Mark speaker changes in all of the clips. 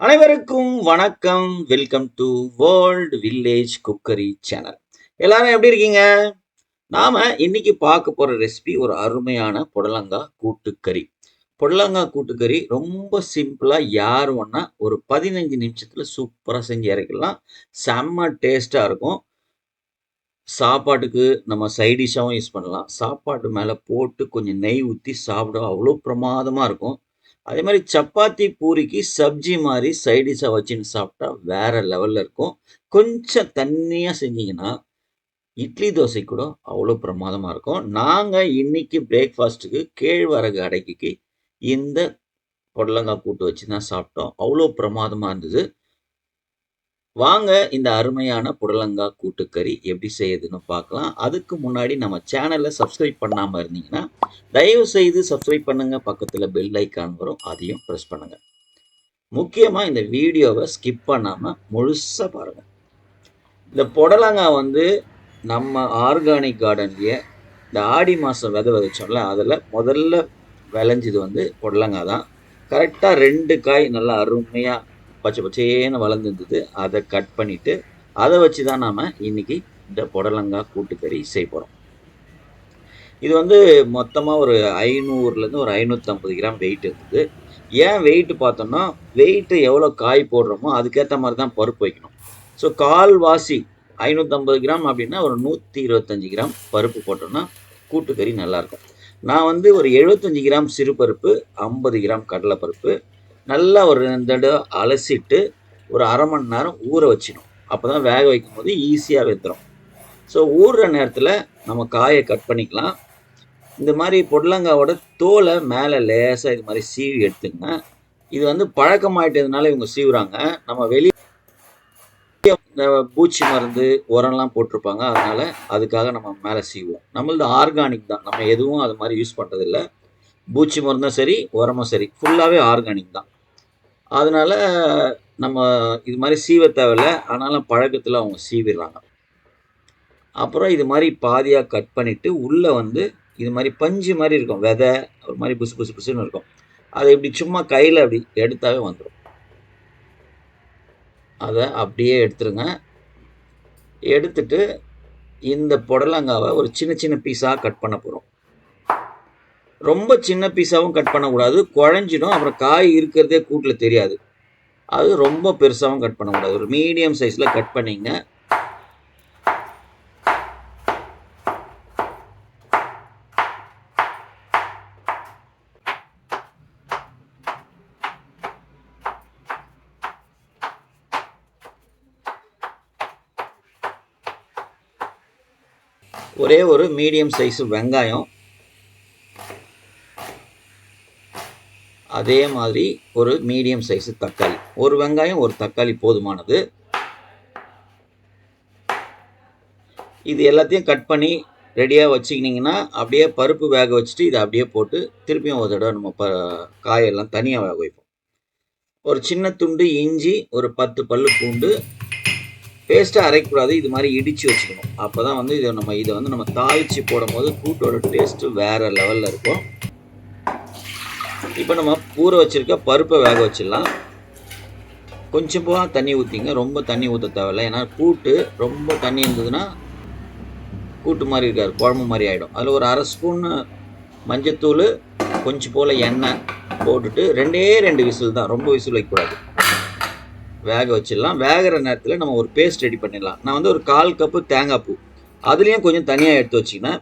Speaker 1: அனைவருக்கும் வணக்கம். Welcome to world village cookery channel. எல்லாரும் எப்படி இருக்கீங்க? நாம இன்னைக்கு பார்க்க போற ரெசிபி ஒரு அருமையான புடலங்காய் கூட்டுக்கறி. புடலங்காய் கூட்டுக்கறி ரொம்ப சிம்பிளா யார் வேணா ஒரு 15 நிமிஷத்துல சூப்பரா செஞ்சு இறக்கிடலாம். செம்ம டேஸ்டா இருக்கும். சாப்பாட்டுக்கு நம்ம சைட் டிஷ்ஷாவும் யூஸ் பண்ணலாம். சாப்பாட்டு மேல போட்டு கொஞ்சம் நெய் ஊத்தி சாப்பிட அவ்வளோ பிரமாதமா இருக்கும். அதே மாரி சப்பாத்தி, பூரிக்கு சப்ஜி மாரி சைட் டிஷ்ஷா வச்சுன்னு சாப்பிட்டா வேற லெவல்ல இருக்கும். கொஞ்சம் தண்ணியா செஞ்சீங்கன்னா, இட்லி, தோசை கூட அவ்வளோ பிரமாதமா இருக்கும். நாங்க இன்னைக்கு பிரேக்ஃபாஸ்ட்டுக்கு கேழ்வரகு அடைக்குக்கு இந்த புடலங்காய் கூட்டு வச்சு தான் சாப்பிட்டோம். அவ்வளோ பிரமாதமா இருந்தது. வாங்க இந்த அருமையான புடலங்காய் கூட்டுக்கறி எப்படி செய்யுதுன்னு பார்க்கலாம். அதுக்கு முன்னாடி நம்ம சேனலை சப்ஸ்கிரைப் பண்ணாம இருந்தீங்கன்னா, தயவு செய்து சப்ஸ்கிரைப் பண்ணுங்க. பக்கத்துல பெல் ஐக்கான் வரும். அதையும் பிரஸ் பண்ணுங்க. முக்கியமா இந்த வீடியோவை ஸ்கிப் பண்ணாம முழுசா பாருங்க. இந்த புடலங்காய் வந்து நம்ம ஆர்கானிக் கார்டன்லயே இந்த ஆடி மாசம் விதை விதைச்சோம்ல, அதில் முதல்ல விளைஞ்சது வந்து புடலங்காய் தான். கரெக்டாக 2 காய் நல்லா அருமையாக பச்சை பச்சேன்னு வளர்ந்துருந்தது. அதை கட் பண்ணிட்டு அதை வச்சு தான் நாம் இன்னைக்கு இந்த புடலங்காய் கூட்டுக்கறி செய்ய போகிறோம். இது வந்து மொத்தமாக ஒரு 500லேருந்து ஒரு 550 கிராம் வெயிட் இருந்தது. ஏன் வெயிட் பார்த்தோம்னா, வெயிட்டு எவ்வளோ காய் போடுறோமோ அதுக்கேற்ற மாதிரி தான் பருப்பு வைக்கணும். ஸோ கால்வாசி 550 கிராம் அப்படின்னா ஒரு 125 கிராம் பருப்பு போட்டோம்னா கூட்டுக்கறி நல்லாயிருக்கும். நான் வந்து ஒரு 75 கிராம் சிறுபருப்பு, 50 கிராம் கடலைப்பருப்பு நல்லா ஒரு 2 தடவை அலசிட்டு ஒரு அரை மணி நேரம் ஊற வச்சிடணும். அப்போ தான் வேக வைக்கும் போது ஈஸியாக வெந்துடும். ஸோ ஊறுற நேரத்தில் நம்ம காயை கட் பண்ணிக்கலாம். இந்த மாதிரி புடலங்காவோட தோலை மேலே லேசாக இது மாதிரி சீவி எடுத்துங்க. இது வந்து பழக்கமாயிட்டதுனால இவங்க சீவுறாங்க. நம்ம வெளியே பூச்சி மருந்து உரம்லாம் போட்டிருப்பாங்க, அதனால அதுக்காக நம்ம மேலே சீவுவோம். நம்மளது ஆர்கானிக் தான், நம்ம எதுவும் அது மாதிரி யூஸ் பண்ணுறதில்ல. பூச்சி மருந்தும் சரி உரமும் சரி ஃபுல்லாகவே ஆர்கானிக் தான். அதனால நம்ம இது மாதிரி சீவ தேவையில்ல. ஆனாலும் பழக்கத்தில் அவங்க சீவிடுறாங்க. அப்புறம் இது மாதிரி பாதியாக கட் பண்ணிவிட்டு உள்ளே வந்து இது மாதிரி பஞ்சு மாதிரி இருக்கும், விதை ஒரு மாதிரி புசு புசு புசுன்னு இருக்கும். அதை இப்படி சும்மா கையில் அப்படி எடுத்தாவே வந்துடும். அதை அப்படியே எடுத்துருங்க. எடுத்துட்டு இந்த புடலங்காவை ஒரு சின்ன சின்ன பீஸாக கட் பண்ண போகிறோம். ரொம்ப சின்ன பீஸாகவும் கட் பண்ணக்கூடாது, குழஞ்சிடும். அப்புறம் காய் இருக்கிறதே கூட்டில் தெரியாது. அது ரொம்ப பெருசாகவும் கட் பண்ணக்கூடாது, ஒரு மீடியம் சைஸில் கட் பண்ணிங்க. ஒரே ஒரு மீடியம் சைஸ் வெங்காயம், அதே மாதிரி ஒரு மீடியம் சைஸ் தக்காளி. ஒரு வெங்காயம் ஒரு தக்காளி போதுமானது. இது எல்லாத்தையும் கட் பண்ணி ரெடியாக வச்சுக்கிட்டிங்கன்னா அப்படியே பருப்பு வேக வச்சுட்டு இதை அப்படியே போட்டு திருப்பியும் ஒரு தடவை நம்ம காயெல்லாம் தனியாக வேக வைப்போம். ஒரு சின்ன துண்டு இஞ்சி, ஒரு 10 பல்லு பூண்டு. பேஸ்ட்டாக அரைக்கக்கூடாது, இது மாதிரி இடித்து வச்சுக்கணும். அப்போ தான் வந்து இதை வந்து நம்ம தாளித்து போடும் போது கூட்டோட டேஸ்ட்டு வேறு லெவலில் இருக்கும். இப்போ நம்ம ஊற வச்சுருக்க பருப்பை வேக வச்சிடலாம். கொஞ்சமாக தண்ணி ஊற்றிங்க, ரொம்ப தண்ணி ஊற்ற தேவையில்லை. ஏன்னா கூட்டு ரொம்ப தண்ணி இருந்ததுன்னா கூட்டு மாதிரி இருக்காது, குழம்பு மாதிரி ஆகிடும். அதில் ஒரு 1/2 ஸ்பூன் மஞ்சத்தூள், கொஞ்சம் போல் எண்ணெய் போட்டுட்டு 2 விசில் தான், ரொம்ப விசில் வைக்கக்கூடாது, வேக வச்சிடலாம். வேகிற நேரத்தில் நம்ம ஒரு பேஸ்ட் ரெடி பண்ணிடலாம். நான் வந்து ஒரு 1/4 கப்பு தேங்காய் பூ, அதுலேயும் கொஞ்சம் தனியாக எடுத்து வச்சிங்கன்னா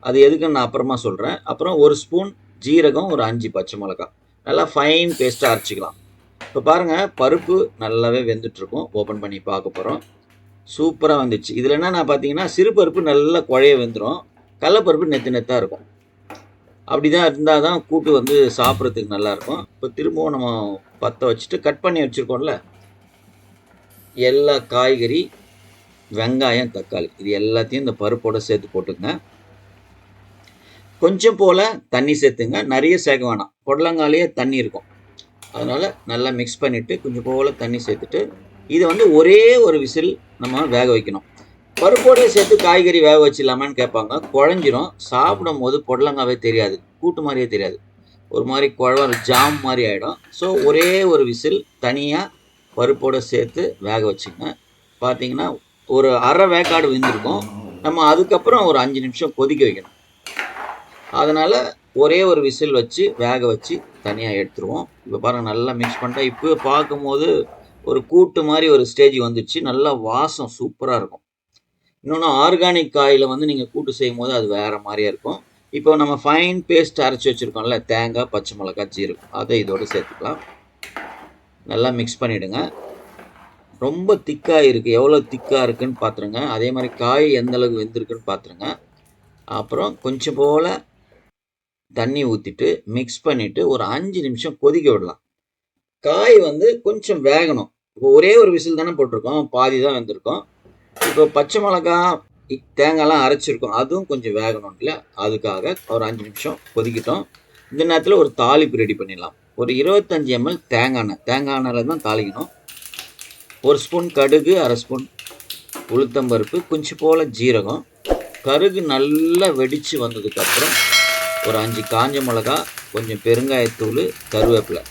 Speaker 1: அது எதுக்குன்னு நான் அப்புறமா சொல்கிறேன். அப்புறம் ஒரு ஸ்பூன் ஜீரகம், ஒரு 5 பச்சை மிளகாய் நல்லா ஃபைன் பேஸ்ட்டாக அரைச்சிக்கலாம். இப்போ பாருங்கள், பருப்பு நல்லாவே வெந்துட்டுருக்கும். ஓப்பன் பண்ணி பார்க்க போகிறோம். சூப்பராக வந்துடுச்சு. இதில் என்ன நான் பார்த்தீங்கன்னா, சிறு பருப்பு நல்லா குழைய வெந்துடும், கடலைப்பருப்பு நெத்தாக இருக்கும். அப்படி தான் இருந்தால் தான் கூட்டு வந்து சாப்பிட்றதுக்கு நல்லாயிருக்கும். இப்போ திரும்பவும் நம்ம பற்ற வச்சுட்டு கட் பண்ணி வச்சுருக்கோம்ல எல்லா காய்கறி, வெங்காயம், தக்காளி, இது எல்லாத்தையும் இந்த பருப்போடு சேர்த்து போட்டுங்க. கொஞ்சம் போல் தண்ணி சேர்த்துங்க, நிறைய சேர்க்க வேணாம், புடலங்காயிலேயே தண்ணி இருக்கும். அதனால் நல்லா மிக்ஸ் பண்ணிவிட்டு கொஞ்சம் போல் தண்ணி சேர்த்துட்டு இதை வந்து ஒரே ஒரு விசில் நம்ம வேக வைக்கணும். பருப்போடே சேர்த்து காய்கறி வேக வச்சிடலாமான்னு கேட்பாங்க. குழஞ்சிரும், சாப்பிடும் போது புடலங்காவே தெரியாது, கூட்டு மாதிரியே தெரியாது. ஒரு மாதிரி குழம்பு ஜாம் மாதிரி ஆகிடும். ஸோ ஒரே ஒரு விசில் தனியாக பருப்போடு சேர்த்து வேக வச்சுங்க. பார்த்தீங்கன்னா ஒரு அரை வேக்காடு வெந்திருக்கும். நம்ம அதுக்கப்புறம் ஒரு 5 நிமிஷம் கொதிக்க வைக்கணும். அதனால் ஒரே ஒரு விசில் வச்சு வேக வச்சு தனியாக எடுத்துருவோம். இப்போ பாருங்கள் நல்லா மிக்ஸ் பண்ணிட்டா இப்போ பார்க்கும்போது ஒரு கூட்டு மாதிரி ஒரு ஸ்டேஜ் வந்துடுச்சு. நல்லா வாசம் சூப்பராக இருக்கும். இன்னொன்று ஆர்கானிக் காயில் வந்து நீங்கள் கூட்டு செய்யும் போது அது வேறு மாதிரியாக இருக்கும். இப்போ நம்ம ஃபைன் பேஸ்ட் அரைச்சி வச்சுருக்கோம்ல, தேங்காய், பச்சை மிளகாய், ஜீரகம், அதை இதோடு சேர்த்துக்கலாம். நல்லா மிக்ஸ் பண்ணிவிடுங்க. ரொம்ப திக்காக இருக்குது, எவ்வளோ திக்காக இருக்குதுன்னு பார்த்துருங்க. அதே மாதிரி காய் எந்த அளவுக்கு வெந்திருக்குன்னு பார்த்துருங்க. அப்புறம் கொஞ்சம் போல் தண்ணி ஊற்றிட்டு மிக்ஸ் பண்ணிவிட்டு ஒரு 5 நிமிஷம் கொதிக்க விடலாம். காய் வந்து கொஞ்சம் வேகணும். இப்போ ஒரே ஒரு விசில் தானே போட்டிருக்கோம், பாதி தான் வெந்திருக்கோம். இப்போ பச்சை மிளகா, தேங்காய்லாம் அரைச்சிருக்கோம், அதுவும் கொஞ்சம் வேகணும் இல்லையா, அதுக்காக ஒரு 5 நிமிஷம் கொதிக்கிட்டோம். இந்த நேரத்தில் ஒரு தாளிப்பு ரெடி பண்ணிடலாம். ஒரு 25 ml தேங்காய் எண்ணெயில் தான் தாளிக்கணும். 1 ஸ்பூன் கடுகு, அரை ஸ்பூன் உளுத்தம்பருப்பு, கொஞ்சம் போல் ஜீரகம். கடுகு நல்லா வெடித்து வந்ததுக்கப்புறம் ஒரு 5 காஞ்ச மிளகா, கொஞ்சம் பெருங்காயத்தூள், கருவேப்பிலை,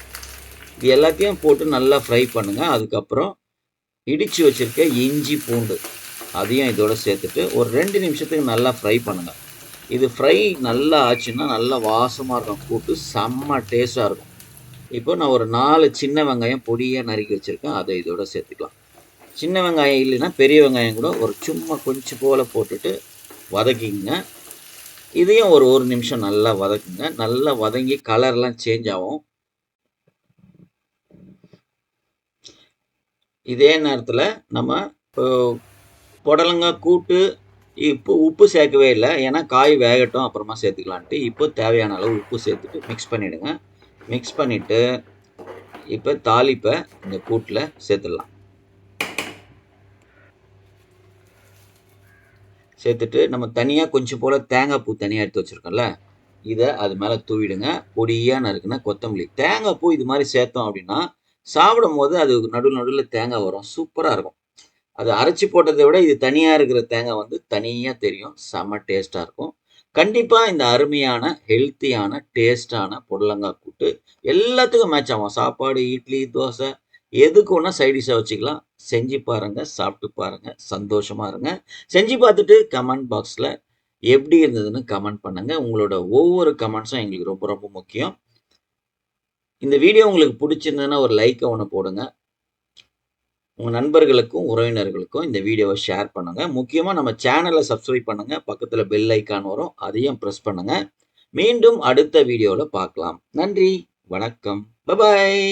Speaker 1: இது எல்லாத்தையும் போட்டு நல்லா ஃப்ரை பண்ணுங்கள். அதுக்கப்புறம் இடித்து வச்சுருக்க இஞ்சி பூண்டு அதையும் இதோடு சேர்த்துட்டு ஒரு 2 நிமிஷத்துக்கு நல்லா ஃப்ரை பண்ணுங்கள். இது ஃப்ரை நல்லா ஆச்சுன்னா நல்லா வாசமாக இருக்கும், கூட்டு செம்ம டேஸ்ட்டாக இருக்கும். இப்போ நான் ஒரு 4 சின்ன வெங்காயம் பொடியாக நறுக்கி வச்சுருக்கேன், அதை இதோட சேர்த்துக்கலாம். சின்ன வெங்காயம் இல்லைன்னா பெரிய வெங்காயம் கூட ஒரு சும்மா கொஞ்சம் போல் போட்டுட்டு வதக்கிங்க. இதையும் ஒரு 1 நிமிஷம் நல்லா வதக்குங்க. நல்லா வதங்கி கலர்லாம் சேஞ்ச் ஆகும். இதே நேரத்தில் நம்ம புடலங்காய் கூட்டு உப்பு சேர்க்கவே இல்லை, ஏன்னா காய் வேகட்டும் அப்புறமா சேர்த்துக்கலான்ட்டு. இப்போ தேவையான அளவு உப்பு சேர்த்துட்டு மிக்ஸ் பண்ணிவிடுங்க. மிக்ஸ் பண்ணிவிட்டு இப்போ தாளிப்பை இந்த கூட்டில் சேர்த்துடலாம். சேர்த்துட்டு நம்ம தனியாக கொஞ்சம் போல் தேங்காய் பூ தனியாக எடுத்து வச்சுருக்கோம்ல, இதை அது மேலே தூவிடுங்க. பொடியாக நறுக்குன்னா கொத்தமல்லி. தேங்காய் பூ இது மாதிரி சேர்த்தோம் அப்படின்னா சாப்பிடும் போது அது நடுவில் தேங்காய் வரும், சூப்பராக இருக்கும். அது அரைச்சி போட்டதை விட இது தனியாக இருக்கிற தேங்காய் வந்து தனியாக தெரியும், செம்ம டேஸ்ட்டாக இருக்கும். கண்டிப்பாக இந்த அருமையான ஹெல்த்தியான டேஸ்டான புடலங்காய் கூட்டு எல்லாத்துக்கும் மேட்ச் ஆகும். சாப்பாடு, இட்லி, தோசை எதுக்கு ஒன்றா சைடிஷாக வச்சுக்கலாம். செஞ்சு பாருங்கள், சாப்பிட்டு பாருங்கள், சந்தோஷமாக இருங்க. செஞ்சு பார்த்துட்டு கமெண்ட் பாக்ஸில் எப்படி இருந்ததுன்னு கமெண்ட் பண்ணுங்கள். உங்களோட ஒவ்வொரு கமெண்ட்ஸும் எங்களுக்கு ரொம்ப ரொம்ப முக்கியம். இந்த வீடியோ உங்களுக்கு பிடிச்சிருந்ததுன்னா ஒரு லைக்கை ஒன்று போடுங்க. உங்கள் நண்பர்களுக்கும் உறவினர்களுக்கும் இந்த வீடியோவை ஷேர் பண்ணுங்கள். முக்கியமாக நம்ம சேனலை சப்ஸ்கிரைப் பண்ணுங்கள். பக்கத்தில் பெல் ஐக்கான் வரும், அதையும் ப்ரெஸ் பண்ணுங்கள். மீண்டும் அடுத்த வீடியோவில் பார்க்கலாம். நன்றி, வணக்கம், பபாய்.